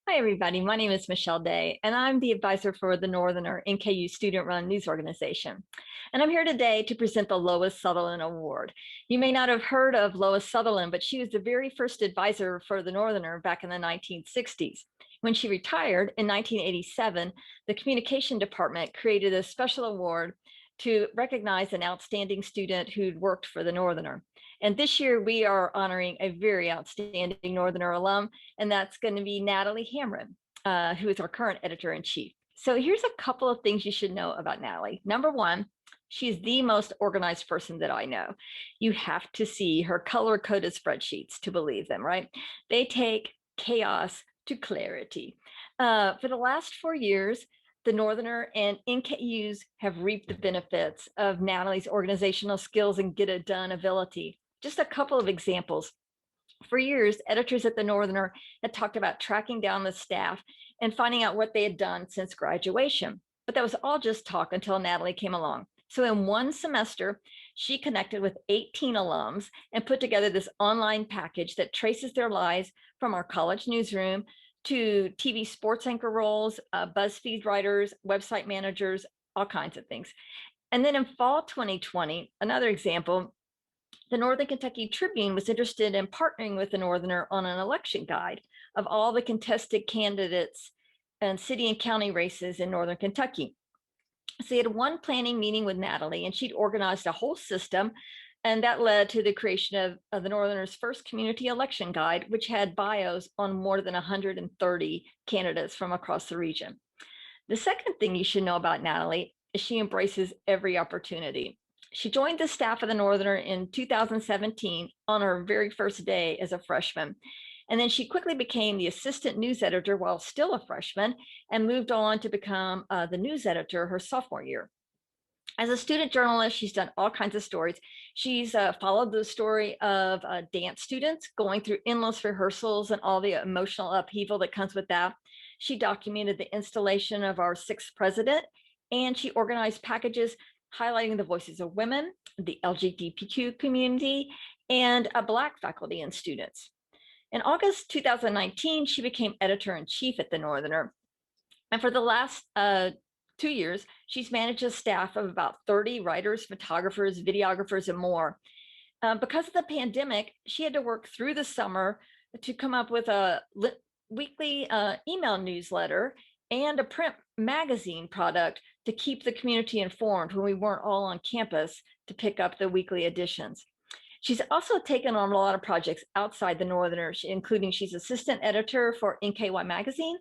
Hi, everybody. My name is Michelle Day, and I'm the advisor for the Northerner NKU student-run news organization. And I'm here today to present the Lois Sutherland Award. You may not have heard of Lois Sutherland, but she was the very first advisor for the Northerner back in the 1960s. When she retired in 1987, the communication department created a special award to recognize an outstanding student who'd worked for the Northerner. And this year we are honoring a very outstanding Northerner alum, and that's going to be Natalie Hamren, who is our current editor-in-chief. So here's a couple of things you should know about Natalie. Number one, she's the most organized person that I know. You have to see her color-coded spreadsheets to believe them, right? They take chaos to clarity. For the last 4 years, the Northerner and NKUs have reaped the benefits of Natalie's organizational skills and get it done ability. Just a couple of examples. For years, editors at the Northerner had talked about tracking down the staff and finding out what they had done since graduation. But that was all just talk until Natalie came along. So in one semester, she connected with 18 alums and put together this online package that traces their lives from our college newsroom to TV sports anchor roles, BuzzFeed writers, website managers, all kinds of things. And then in fall 2020, another example, the Northern Kentucky Tribune was interested in partnering with the Northerner on an election guide of all the contested candidates and city and county races in Northern Kentucky. So they had one planning meeting with Natalie, and she'd organized a whole system, and that led to the creation of the Northerner's first community election guide, which had bios on more than 130 candidates from across the region. The second thing you should know about Natalie is she embraces every opportunity. She joined the staff of the Northerner in 2017 on her very first day as a freshman. And then she quickly became the assistant news editor while still a freshman and moved on to become the news editor her sophomore year. As a student journalist, she's done all kinds of stories. She's followed the story of dance students going through endless rehearsals and all the emotional upheaval that comes with that. She documented the installation of our sixth president, and she organized packages highlighting the voices of women, the LGBTQ community, and Black faculty and students. In August 2019, she became editor-in-chief at the Northerner. And for the last 2 years, she's managed a staff of about 30 writers, photographers, videographers, and more. Because of the pandemic, she had to work through the summer to come up with a weekly email newsletter and a print magazine product to keep the community informed when we weren't all on campus to pick up the weekly editions. She's also taken on a lot of projects outside the Northerner, including she's assistant editor for NKY Magazine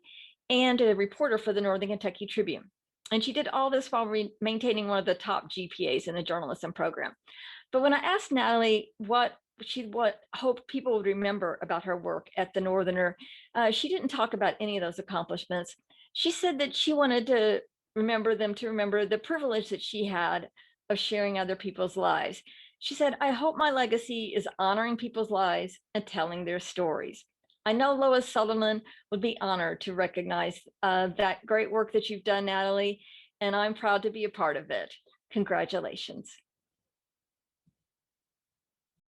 and a reporter for the Northern Kentucky Tribune. And she did all this while maintaining one of the top GPAs in the journalism program. But when I asked Natalie what hope people would remember about her work at the Northerner, she didn't talk about any of those accomplishments. She said that she wanted to remember the privilege that she had of sharing other people's lives. She said, "I hope my legacy is honoring people's lives and telling their stories." I know Lois Sutherland would be honored to recognize that great work that you've done, Natalie, and I'm proud to be a part of it. Congratulations.